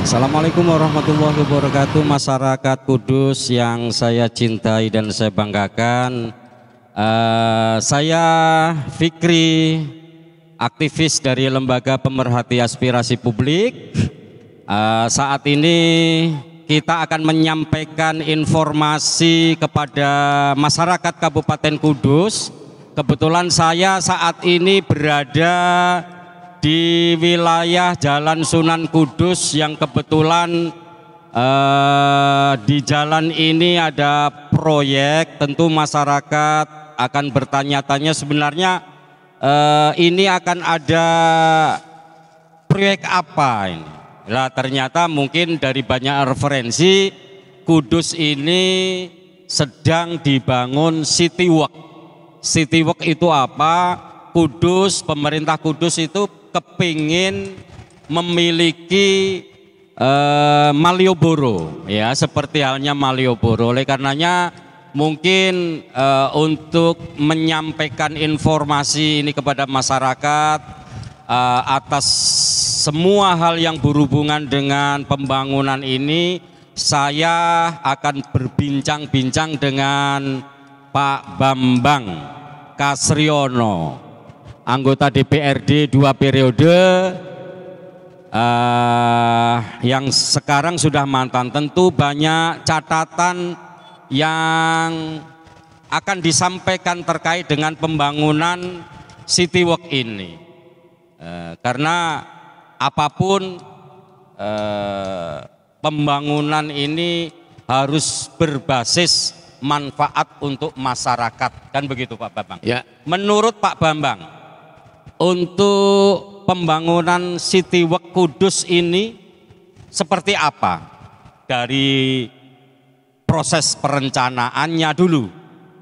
Assalamualaikum warahmatullahi wabarakatuh. Masyarakat Kudus yang saya cintai dan saya banggakan, saya Fikri, aktivis dari Lembaga Pemerhati Aspirasi Publik. Saat ini kita akan menyampaikan informasi kepada masyarakat Kabupaten Kudus. Kebetulan saya saat ini berada di wilayah Jalan Sunan Kudus yang kebetulan di jalan ini ada proyek. Tentu masyarakat akan bertanya-tanya sebenarnya ini akan ada proyek apa ini. Lah ternyata mungkin dari banyak referensi Kudus ini sedang dibangun City Walk. City Walk itu apa? Kudus, pemerintah Kudus itu kepingin memiliki Malioboro, ya seperti halnya Malioboro. Oleh karenanya mungkin untuk menyampaikan informasi ini kepada masyarakat atas semua hal yang berhubungan dengan pembangunan ini, saya akan berbincang-bincang dengan Pak Bambang Kasriono, anggota DPRD 2 periode, yang sekarang sudah mantan. Tentu banyak catatan yang akan disampaikan terkait dengan pembangunan City Walk ini. Karena apapun pembangunan ini harus berbasis manfaat untuk masyarakat, kan begitu Pak Bambang? Ya. Menurut Pak Bambang, untuk pembangunan City Walk Kudus ini seperti apa dari proses perencanaannya dulu?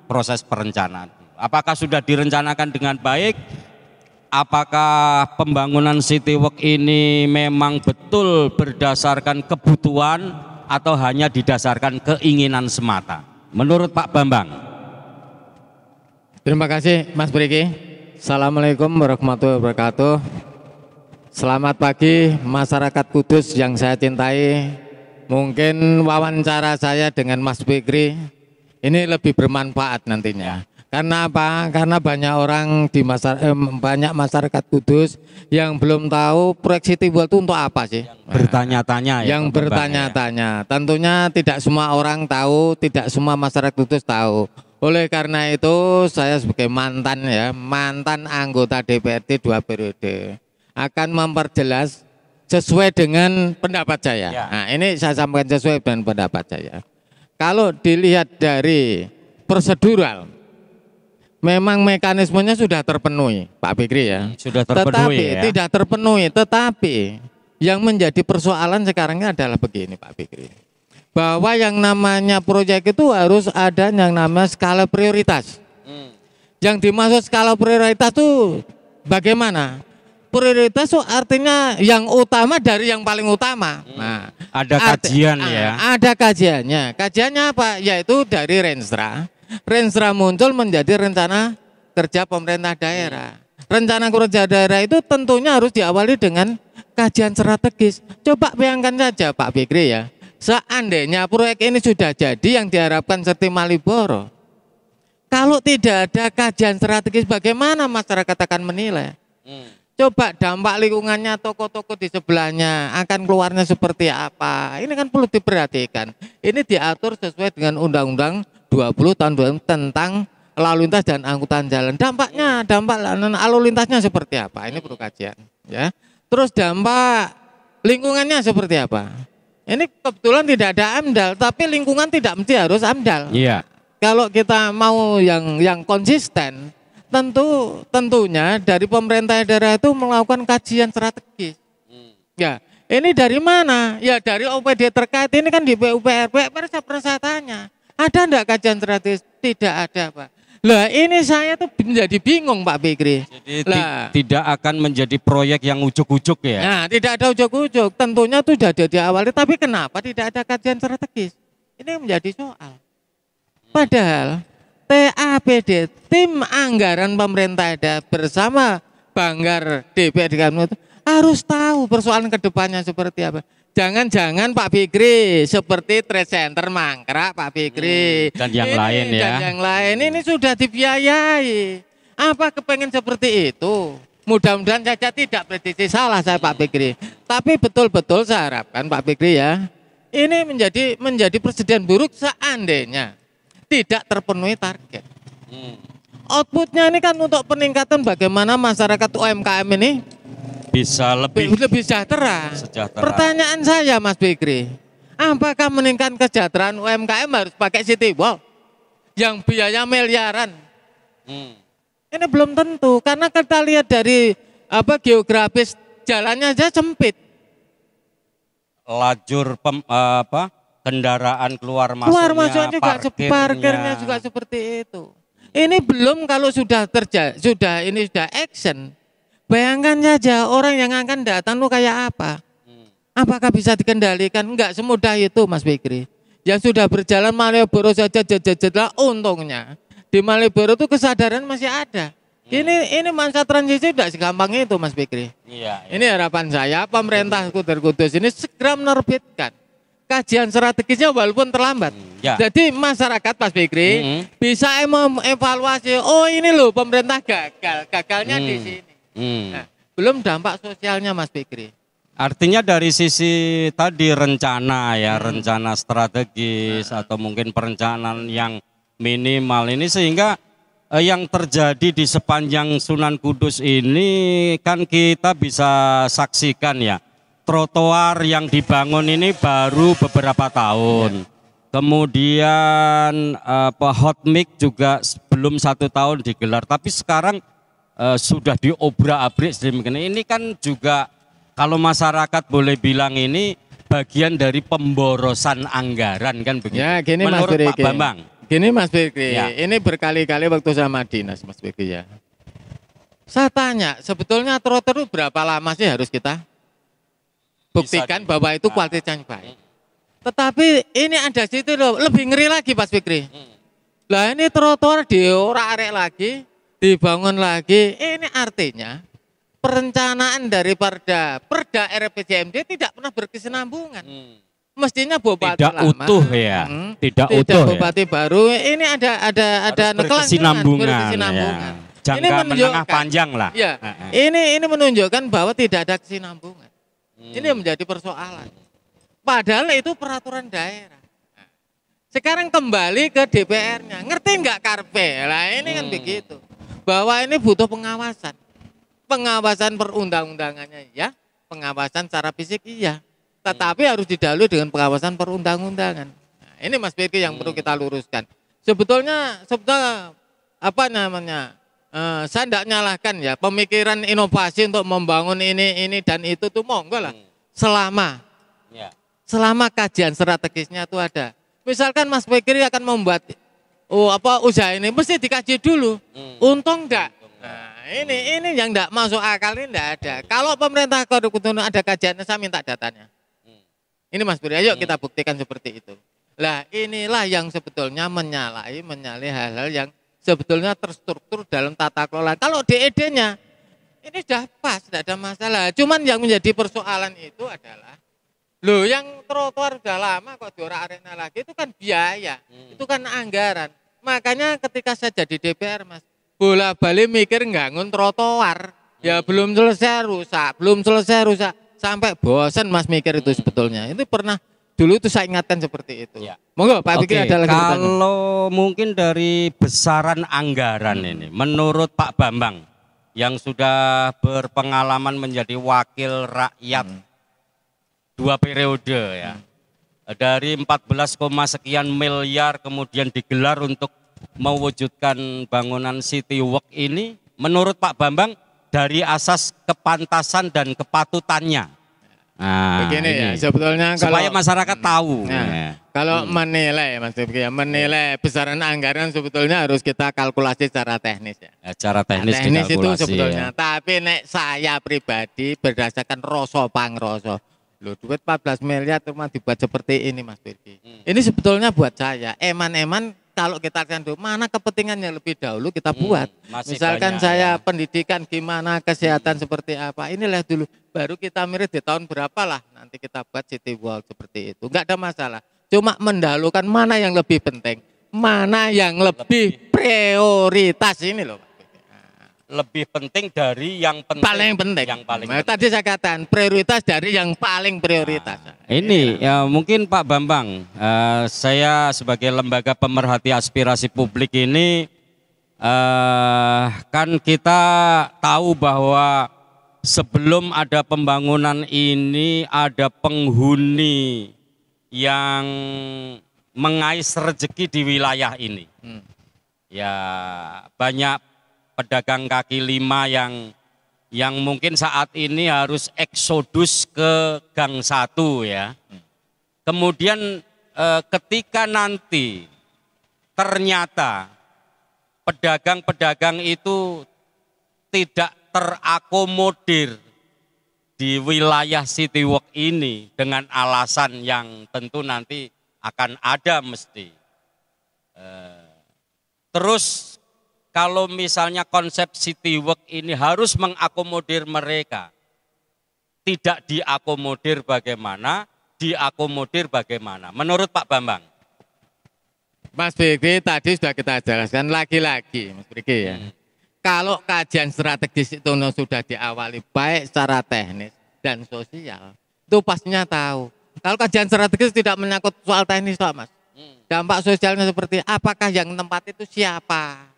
Proses perencanaan, apakah sudah direncanakan dengan baik? Apakah pembangunan City Walk ini memang betul berdasarkan kebutuhan atau hanya didasarkan keinginan semata? Menurut Pak Bambang. Terima kasih Mas Briki. Assalamualaikum warahmatullahi wabarakatuh. Selamat pagi masyarakat Kudus yang saya cintai. Mungkin wawancara saya dengan Mas Fikri ini lebih bermanfaat nantinya. Karena apa? Karena banyak orang di banyak masyarakat Kudus yang belum tahu proyek City Walk itu untuk apa sih? Bertanya-tanya ya. Yang bertanya-tanya. Tentunya tidak semua orang tahu, tidak semua masyarakat Kudus tahu. Oleh karena itu saya sebagai mantan anggota DPRD 2 periode akan memperjelas sesuai dengan pendapat saya. Ya. Nah, ini saya sampaikan sesuai dengan pendapat saya. Kalau dilihat dari prosedural, memang mekanismenya sudah terpenuhi, Pak Fikri ya. Sudah terpenuhi. Tetapi ya? Tidak terpenuhi. Tetapi yang menjadi persoalan sekarang ini adalah begini, Pak Fikri. Bahwa yang namanya proyek itu harus ada yang namanya skala prioritas. Yang dimaksud skala prioritas itu bagaimana? Prioritas itu artinya yang utama dari yang paling utama. Nah, ada kajian ya. Ada kajiannya. Kajiannya apa? Yaitu dari Renstra. Renstra muncul menjadi rencana kerja pemerintah daerah. Rencana kerja daerah itu tentunya harus diawali dengan kajian strategis. Coba bayangkan saja Pak Fikri ya, seandainya proyek ini sudah jadi yang diharapkan seperti Malioboro, kalau tidak ada kajian strategis bagaimana masyarakat akan menilai? Coba dampak lingkungannya, toko-toko di sebelahnya akan keluarnya seperti apa? Ini kan perlu diperhatikan. Ini diatur sesuai dengan Undang-Undang 20 tahun 2000 tentang lalu lintas dan angkutan jalan. Dampak lalu lintasnya seperti apa? Ini perlu kajian, ya. Terus dampak lingkungannya seperti apa? Ini kebetulan tidak ada AMDAL, tapi lingkungan tidak mesti harus AMDAL. Iya. Kalau kita mau yang konsisten, tentunya dari pemerintah daerah itu melakukan kajian strategis. Ya, ini dari mana? Ya dari OPD terkait. Ini kan di PUPR. saya tanya. Ada enggak kajian strategis? Tidak ada, Pak. Lah ini saya tuh menjadi bingung Pak Fikri. Jadi tidak akan menjadi proyek yang ujuk-ujuk ya? Nah, tidak ada ujuk-ujuk. Tentunya itu sudah diawali, tapi kenapa tidak ada kajian strategis? Ini menjadi soal. Padahal TAPD, tim anggaran pemerintah daerah bersama Banggar DPRD itu harus tahu persoalan kedepannya seperti apa. Jangan-jangan Pak Fikri seperti Trade Center mangkrak Pak Fikri. Dan yang lain ya. Dan yang lain ini sudah dibiayai. Apa kepengen seperti itu? Mudah-mudahan saja tidak prediksi salah saya Pak Fikri. Tapi betul-betul saya harapkan Pak Fikri ya. Ini menjadi presiden buruk seandainya tidak terpenuhi target. Outputnya ini kan untuk peningkatan bagaimana masyarakat UMKM ini bisa lebih sejahtera. Pertanyaan saya Mas Fikri, apakah meningkatkan kesejahteraan UMKM harus pakai City Wall yang biaya miliaran? Ini belum tentu karena kita lihat dari geografis jalannya aja sempit. Lajur kendaraan keluar masuknya juga parkirnya juga seperti itu. Ini belum kalau sudah action. Bayangkan saja orang yang akan datang itu kayak apa? Apakah bisa dikendalikan? Enggak semudah itu Mas Fikri. Yang sudah berjalan Malioboro saja jajajalah untungnya. Di Malioboro itu kesadaran masih ada. Ini masa transisi tidak segampang itu Mas Fikri. Iya. Ini harapan saya pemerintah Kudus ini segera menerbitkan kajian strategisnya walaupun terlambat. Jadi masyarakat Mas Fikri bisa mengevaluasi, oh ini loh pemerintah gagalnya di sini. Nah, belum dampak sosialnya Mas Fikri. Artinya dari sisi tadi rencana ya, rencana strategis atau mungkin perencanaan yang minimal ini sehingga yang terjadi di sepanjang Sunan Kudus ini kan kita bisa saksikan ya, trotoar yang dibangun ini baru beberapa tahun. Kemudian hot mix juga belum 1 tahun digelar, tapi sekarang sudah diobrak-abrik sedemikian. Ini kan juga kalau masyarakat boleh bilang ini bagian dari pemborosan anggaran kan begitu. Ya, gini menurut Mas Pak Bambang. Gini Mas Fikri, ya. Ini berkali-kali waktu sama dinas Mas Fikri ya. Saya tanya, sebetulnya trotoar itu berapa lama sih harus kita buktikan bahwa itu kualitasnya baik. Tetapi ini ada situ loh, lebih ngeri lagi Mas Fikri. Lah ini trotoar diorak-arik lagi, dibangun lagi. Ini artinya perencanaan dari perda RPJMD tidak pernah berkesinambungan. Mestinya bupati tidak lama, utuh ya, tidak utuh bupati ya. baru. Ini ada berkesinambungan. Ya. Jangka ini menengah panjang lah. Ya, ini menunjukkan bahwa tidak ada kesinambungan. Ini menjadi persoalan. Padahal itu peraturan daerah. Sekarang kembali ke DPR-nya. Ngerti nggak Karpe? Lah ini kan begitu. Bahwa ini butuh pengawasan. Pengawasan perundang-undangannya ya, pengawasan secara fisik iya. Tetapi harus didahului dengan pengawasan perundang-undangan. Nah, ini Mas Fikri yang perlu kita luruskan. Sebetulnya apa namanya? Saya tidak nyalahkan ya pemikiran inovasi untuk membangun ini dan itu tuh monggo lah. Selama kajian strategisnya itu ada. Misalkan Mas Fikri akan membuat usaha ini mesti dikaji dulu. Untung enggak? Nah, ini yang enggak masuk akal ini enggak ada. Kalau pemerintah ada kajiannya saya minta datanya. Ini Mas Fikri, ayo kita buktikan seperti itu. Lah inilah yang sebetulnya menyalahi hal-hal yang sebetulnya terstruktur dalam tata kelola. Kalau DED-nya ini sudah pas, tidak ada masalah. Cuman yang menjadi persoalan itu adalah, loh yang trotoar sudah lama kok diorak-arik lagi itu kan biaya, itu kan anggaran. Makanya ketika saya jadi DPR Mas, bola-balik mikir ngangun trotoar, ya belum selesai rusak. Sampai bosan Mas mikir itu sebetulnya. Itu pernah dulu itu saya ingatkan seperti itu. Ya. Monggo Pak Fikri ada lagi pertanyaan. Kalau mungkin dari besaran anggaran ini, menurut Pak Bambang yang sudah berpengalaman menjadi wakil rakyat 2 periode ya, dari 14, sekian miliar kemudian digelar untuk mewujudkan bangunan City Walk ini, menurut Pak Bambang dari asas kepantasan dan kepatutannya. Nah, begini ya, sebetulnya supaya masyarakat tahu. Kalau menilai Mas Fikri, menilai besaran anggaran sebetulnya harus kita kalkulasi secara teknis ya. Secara teknis, teknis itu sebetulnya. Ya. Tapi nek saya pribadi berdasarkan pangroso. Loh duit 14 miliar cuma dibuat seperti ini Mas Fikri. Ini sebetulnya buat saya eman-eman kalau kita lihat dulu mana kepentingannya lebih dahulu kita buat. masih Misalkan banyak, saya ya. pendidikan gimana, kesehatan seperti apa, inilah dulu. Baru kita mirip di tahun berapa lah nanti kita buat city wall seperti itu. Enggak ada masalah. Cuma mendahulukan mana yang lebih penting, mana yang lebih prioritas ini loh. Lebih penting dari yang penting. Paling penting. Yang paling Nah, penting. tadi saya katakan prioritas dari yang paling prioritas. Ini ya mungkin Pak Bambang, saya sebagai lembaga pemerhati aspirasi publik ini kan kita tahu bahwa sebelum ada pembangunan ini ada penghuni yang mengais rezeki di wilayah ini. Ya banyak pedagang kaki lima yang mungkin saat ini harus eksodus ke Gang 1 ya. Kemudian ketika nanti ternyata pedagang-pedagang itu tidak terakomodir di wilayah City Walk ini dengan alasan yang tentu nanti akan ada mesti. Terus kalau misalnya konsep City Walk ini harus mengakomodir mereka, tidak diakomodir bagaimana, diakomodir bagaimana. Menurut Pak Bambang? Mas Fikri tadi sudah kita jelaskan lagi-lagi Mas Fikri ya. Kalau kajian strategis itu sudah diawali baik secara teknis dan sosial, itu pastinya tahu. Kalau kajian strategis tidak menyangkut soal teknis Pak Mas. Dampak sosialnya seperti apakah yang tempat itu siapa?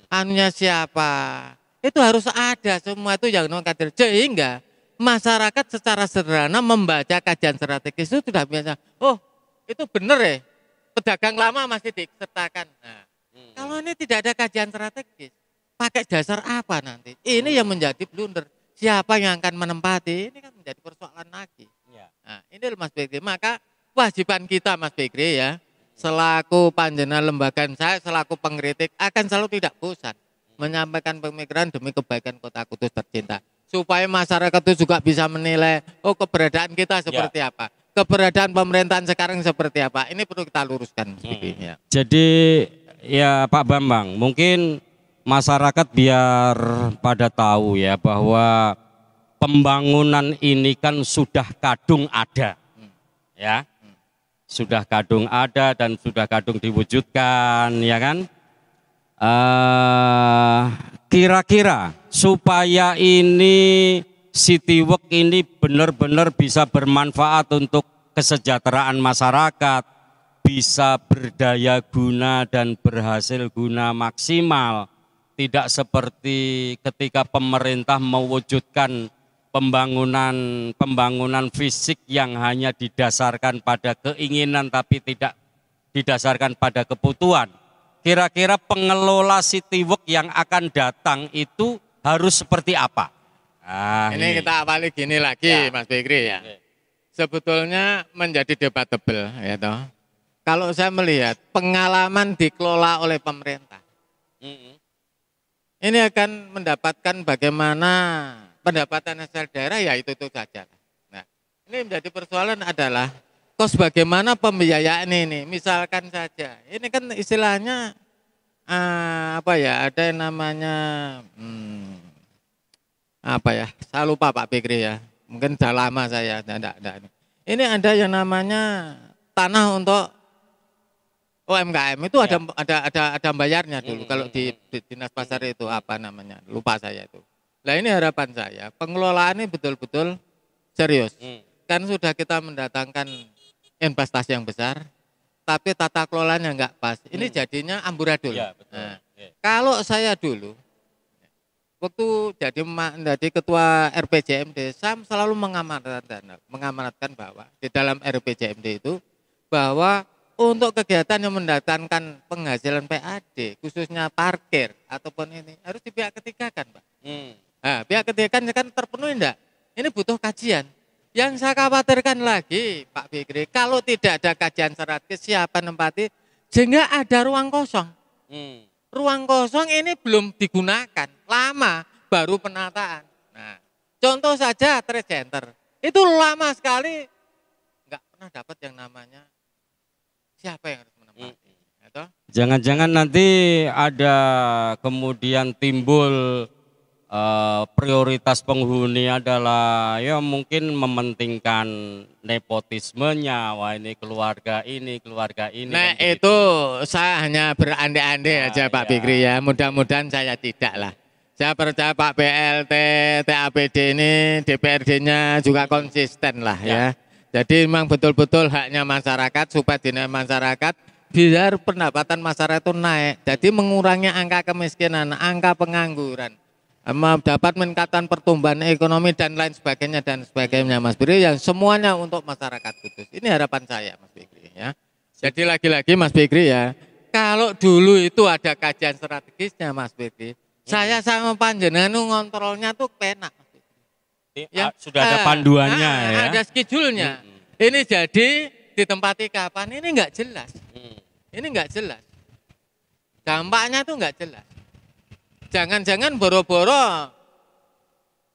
Anunya siapa, itu harus ada semua itu yang non kader, sehingga masyarakat secara sederhana membaca kajian strategis itu sudah biasa. Oh itu benar ya, pedagang lama masih disertakan. Nah, kalau ini tidak ada kajian strategis, pakai dasar apa nanti? Ini yang menjadi blunder. Siapa yang akan menempati? Ini kan menjadi persoalan lagi. Nah, ini Mas Fikri. Maka kewajiban kita Mas Fikri ya, selaku panjenengan lembaga saya, selaku pengkritik akan selalu tidak bosan menyampaikan pemikiran demi kebaikan Kota Kudus tercinta. Supaya masyarakat itu juga bisa menilai, oh keberadaan kita seperti apa, keberadaan pemerintahan sekarang seperti apa. Ini perlu kita luruskan. Ya. Jadi ya Pak Bambang, mungkin masyarakat biar pada tahu ya bahwa pembangunan ini kan sudah kadung ada, ya. Sudah kadung ada dan sudah kadung diwujudkan, ya kan? Kira-kira supaya ini City Walk ini benar-benar bisa bermanfaat untuk kesejahteraan masyarakat, bisa berdaya guna dan berhasil guna maksimal, tidak seperti ketika pemerintah mewujudkan pembangunan fisik yang hanya didasarkan pada keinginan tapi tidak didasarkan pada kebutuhan. Kira-kira pengelola City Walk yang akan datang itu harus seperti apa? Ini kita awali gini lagi ya. Mas Fikri ya. Sebetulnya menjadi debatable ya toh. Kalau saya melihat pengalaman dikelola oleh pemerintah, ini akan mendapatkan bagaimana pendapatan asal daerah ya itu saja. Nah, ini menjadi persoalan adalah kos bagaimana pembiayaan ini. Misalkan saja, ini kan istilahnya apa ya? Ada yang namanya apa ya? Saya lupa Pak Fikri ya. Mungkin sudah lama saya. Ini ada yang namanya tanah untuk UMKM itu ada bayarnya dulu. Kalau di dinas pasar itu apa namanya? Lupa saya itu. Nah ini harapan saya, pengelolaan ini betul-betul serius. Kan sudah kita mendatangkan investasi yang besar, tapi tata kelolanya enggak pas. Ini jadinya amburadul. Ya, betul. Nah, kalau saya dulu, waktu jadi ketua RPJMD, saya selalu mengamanatkan bahwa di dalam RPJMD itu, bahwa untuk kegiatan yang mendatangkan penghasilan PAD, khususnya parkir ataupun ini, harus di pihak ketiga kan Pak. Nah, pihak ketiga kan terpenuhi enggak? Ini butuh kajian. Yang saya khawatirkan lagi Pak Fikri, kalau tidak ada kajian strategis siapa nempati, sehingga ada ruang kosong. Ruang kosong ini belum digunakan, lama baru penataan. Nah, contoh saja Trade Center, itu lama sekali, enggak pernah dapat yang namanya siapa yang harus menempati. toh. Jangan-jangan nanti ada kemudian timbul prioritas penghuni adalah ya mungkin mementingkan nepotismenya, wah ini keluarga ini, keluarga ini. Nah kan begitu. itu saya hanya berandai-andai aja Pak Fikri ya, mudah-mudahan saya tidak lah. Saya percaya Pak PLT, TAPD ini DPRD-nya juga konsisten lah ya. Jadi memang betul-betul haknya masyarakat supaya dinilai masyarakat biar pendapatan masyarakat itu naik. Jadi mengurangi angka kemiskinan, angka pengangguran, dapat meningkatkan pertumbuhan ekonomi dan lain sebagainya Mas Fikri, yang semuanya untuk masyarakat Kudus. Ini harapan saya Mas Fikri ya. Jadi lagi-lagi Mas Fikri ya, kalau dulu itu ada kajian strategisnya Mas Fikri, saya sama panjenengan ngontrolnya tuh penak. Ya, sudah ada panduannya ya. Ada schedule-nya. Ini jadi ditempati kapan, ini enggak jelas. Ini enggak jelas. Dampaknya tuh enggak jelas. Jangan-jangan boro-boro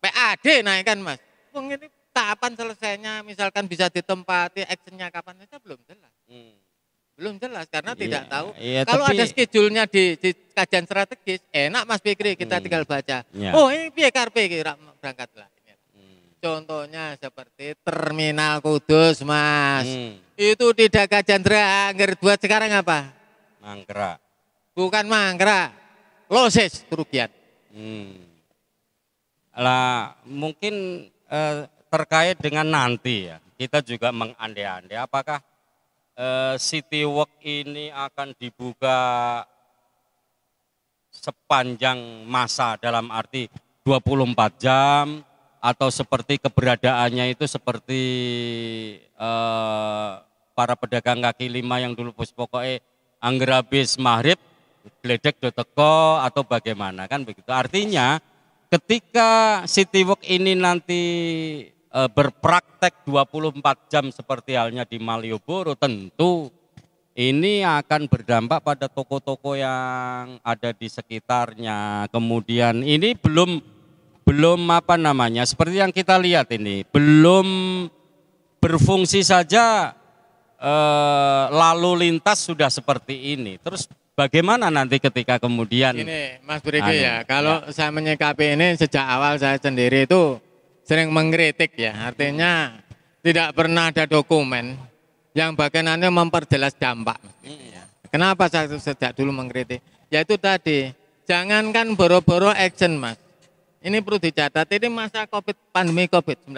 PAD naikkan Mas. Ini kapan selesainya, misalkan bisa ditempati, actionnya kapan, itu belum jelas. Belum jelas karena tidak tahu. Kalau ada schedule-nya di kajian strategis, enak Mas Fikri, kita tinggal baca. Oh ini piye karepe kira berangkatlah. Contohnya seperti Terminal Kudus Mas. Itu tidak kajian terakhir buat sekarang apa? Mangkrak. Bukan mangkrak. Loses kerugian. Lah mungkin terkait dengan nanti ya, kita juga mengandai-andai apakah City Walk ini akan dibuka sepanjang masa dalam arti 24 jam atau seperti keberadaannya itu seperti para pedagang kaki lima yang dulu pokoknya angger habis maghrib gledek do teko atau bagaimana kan begitu. Artinya ketika City Walk ini nanti berpraktek 24 jam seperti halnya di Malioboro, tentu ini akan berdampak pada toko-toko yang ada di sekitarnya. Kemudian ini belum apa namanya, seperti yang kita lihat ini, belum berfungsi saja lalu lintas sudah seperti ini. Terus bagaimana nanti ketika kemudian ini Mas Brigi ya, kalau saya menyikapi ini sejak awal saya sendiri itu sering mengkritik ya, artinya tidak pernah ada dokumen yang bagiannya memperjelas dampak. Kenapa saya sejak dulu mengkritik? Yaitu tadi, jangankan boro-boro action Mas. Ini perlu dicatat, ini masa pandemi COVID-19.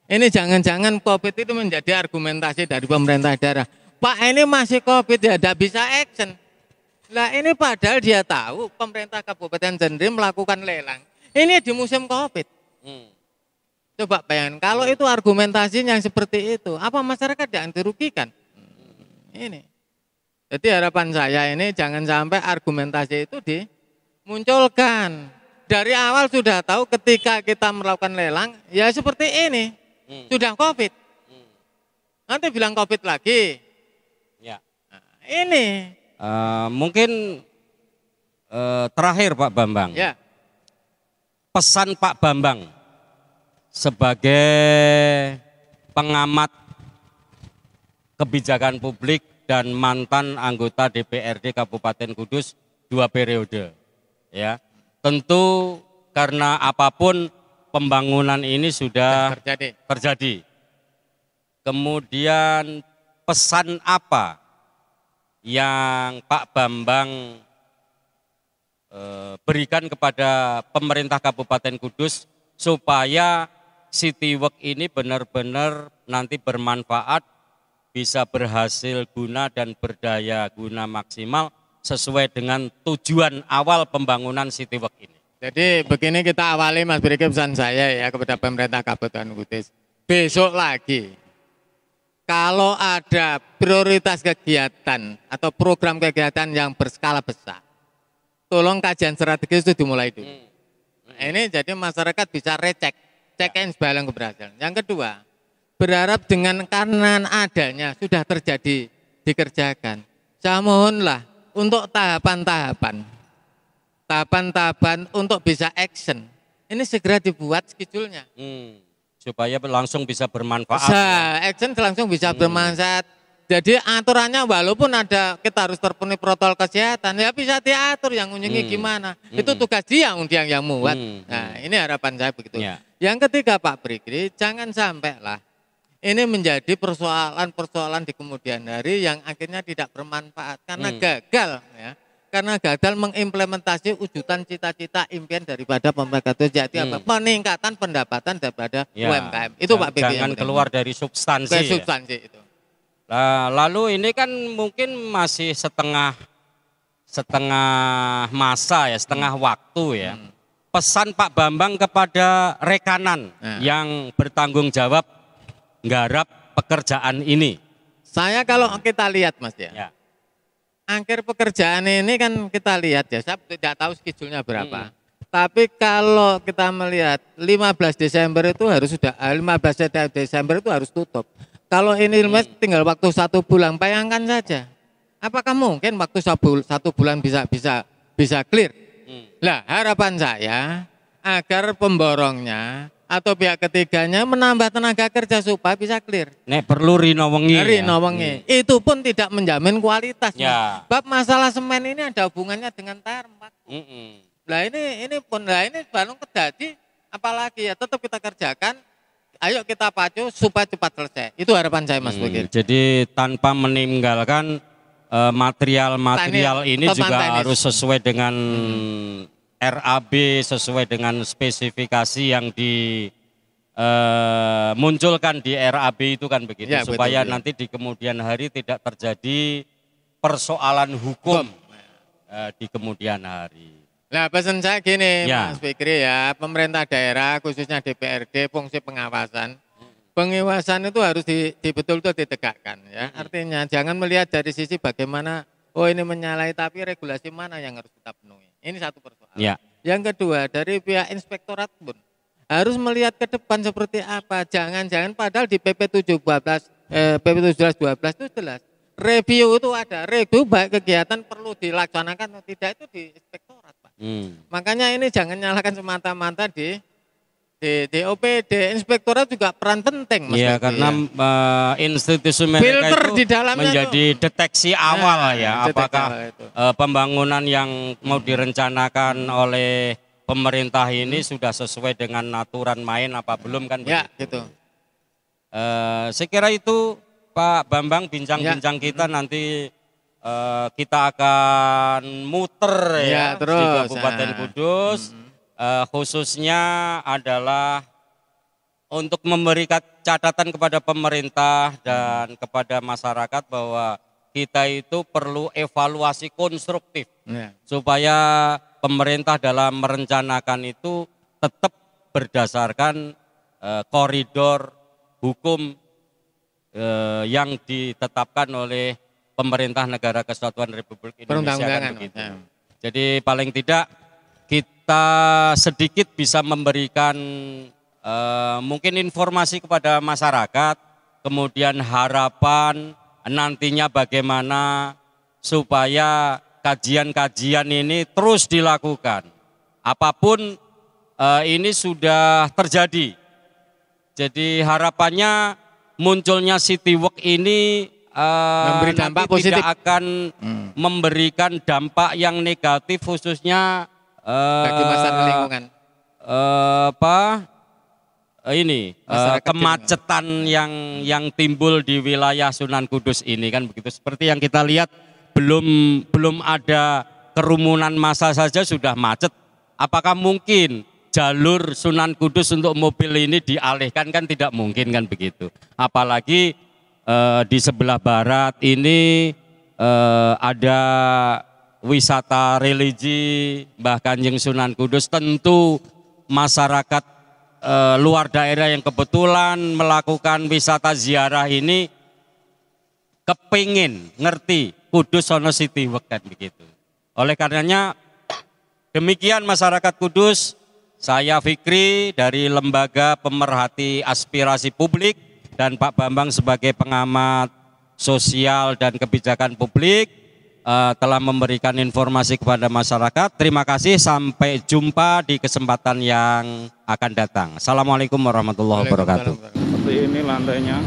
Ini jangan-jangan COVID itu menjadi argumentasi dari pemerintah daerah. Pak ini masih COVID ya, tidak bisa action. Lah ini padahal dia tahu pemerintah Kabupaten sendiri melakukan lelang. Ini di musim COVID. Coba bayangkan, kalau itu argumentasinya yang seperti itu, apa masyarakat yang dirugikan? Ini. Jadi harapan saya ini jangan sampai argumentasi itu dimunculkan. Dari awal sudah tahu ketika kita melakukan lelang, ya seperti ini, sudah COVID. Nanti bilang COVID lagi. Ya. Nah, ini. Mungkin terakhir Pak Bambang. Ya. Pesan Pak Bambang sebagai pengamat kebijakan publik dan mantan anggota DPRD Kabupaten Kudus 2 periode. Ya. Tentu karena apapun pembangunan ini sudah terjadi. Kemudian pesan apa yang Pak Bambang berikan kepada pemerintah Kabupaten Kudus supaya City Walk ini benar-benar nanti bermanfaat, bisa berhasil guna dan berdaya guna maksimal sesuai dengan tujuan awal pembangunan City Walk ini. Jadi begini kita awali Mas Brigi, pesan saya ya kepada pemerintah Kabupaten Kudus. Besok lagi kalau ada prioritas kegiatan atau program kegiatan yang berskala besar, tolong kajian strategis itu dimulai dulu. Nah, ini jadi masyarakat bisa recek, check and balance keberhasilan. Yang kedua, berharap dengan karena adanya sudah terjadi dikerjakan. Saya mohonlah untuk tahapan-tahapan untuk bisa action. Ini segera dibuat schedule-nya. Supaya langsung bisa bermanfaat. Action langsung bisa bermanfaat. Jadi aturannya walaupun ada kita harus terpenuhi protokol kesehatan, ya bisa diatur yang ngunjungi gimana. Itu tugas dia yang muat. Nah, ini harapan saya begitu. Ya. Yang ketiga Pak Brigri, jangan sampai lah ini menjadi persoalan-persoalan di kemudian hari yang akhirnya tidak bermanfaat karena gagal ya. Karena gagal mengimplementasi wujudan cita-cita impian daripada pemerintah itu jadi apa? Peningkatan pendapatan daripada UMKM. Itu Pak Brigri. Jangan keluar dari substansi. Substansi itu. Lalu ini kan mungkin masih setengah masa ya, setengah waktu ya. Pesan Pak Bambang kepada rekanan yang bertanggung jawab nggarap pekerjaan ini. Saya kalau kita lihat Mas ya. Akhir pekerjaan ini kan kita lihat ya, saya tidak tahu schedule-nya berapa. Tapi kalau kita melihat 15 Desember itu harus sudah 15 Desember itu harus tutup. Kalau ini tinggal waktu 1 bulan, bayangkan saja. Apakah mungkin waktu 1 bulan bisa clear? Lah harapan saya agar pemborongnya atau pihak ketiganya menambah tenaga kerja supaya bisa clear. Nek perlu rino wengi. Itu pun tidak menjamin kualitas. Ya. Bab masalah semen ini ada hubungannya dengan tayar 4. Nah ini baru terjadi, apalagi ya tetap kita kerjakan. Ayo kita pacu supaya cepat selesai. Itu harapan saya Mas Bukir. Jadi tanpa meninggalkan material-material ini juga harus sesuai dengan RAB, sesuai dengan spesifikasi yang dimunculkan di RAB itu kan begitu. Ya, supaya betul, nanti di kemudian hari tidak terjadi persoalan hukum di kemudian hari. Nah pesan saya gini Mas Fikri ya, pemerintah daerah khususnya DPRD fungsi pengawasan. Pengawasan itu harus betul-betul ditegakkan ya. Artinya jangan melihat dari sisi bagaimana ini menyalahi tapi regulasi mana yang harus kita penuhi. Ini satu persoalan. Ya. Yang kedua dari pihak inspektorat pun harus melihat ke depan seperti apa. Jangan-jangan padahal di PP 1712 itu jelas. Review itu ada, review baik kegiatan perlu dilaksanakan atau tidak itu di inspektorat Pak. Makanya ini jangan nyalakan semata-mata di OPD, inspektorat juga peran penting Mas. Iya karena institusi mereka filter itu di dalamnya menjadi deteksi awal ya, apakah pembangunan yang mau direncanakan oleh pemerintah ini sudah sesuai dengan aturan main apa belum kan begitu. Ya gitu. Saya kira itu Pak Bambang bincang-bincang kita nanti kita akan muter ya terus, di Kabupaten Kudus. Khususnya adalah untuk memberikan catatan kepada pemerintah dan kepada masyarakat bahwa kita itu perlu evaluasi konstruktif supaya pemerintah dalam merencanakan itu tetap berdasarkan koridor hukum yang ditetapkan oleh pemerintah Negara Kesatuan Republik Indonesia kan begitu. Jadi paling tidak kita sedikit bisa memberikan mungkin informasi kepada masyarakat, kemudian harapan nantinya bagaimana supaya kajian-kajian ini terus dilakukan. Apapun ini sudah terjadi. Jadi harapannya munculnya City Walk ini memberi dampak positif, tidak akan memberikan dampak yang negatif khususnya bagi masyarakat lingkungan. Kemacetan yang timbul di wilayah Sunan Kudus ini kan begitu. Seperti yang kita lihat belum ada kerumunan massa saja sudah macet. Apakah mungkin jalur Sunan Kudus untuk mobil ini dialihkan? Kan tidak mungkin kan begitu. Apalagi di sebelah barat ini ada wisata religi Mbah Kanjeng Sunan Kudus. Tentu masyarakat luar daerah yang kebetulan melakukan wisata ziarah ini kepingin ngerti Kudus sono City Walk kan begitu. Oleh karenanya demikian masyarakat Kudus, saya Fikri dari Lembaga Pemerhati Aspirasi Publik dan Pak Bambang sebagai pengamat sosial dan kebijakan publik telah memberikan informasi kepada masyarakat. Terima kasih, sampai jumpa di kesempatan yang akan datang. Assalamualaikum warahmatullahi wabarakatuh. Seperti ini lantainya.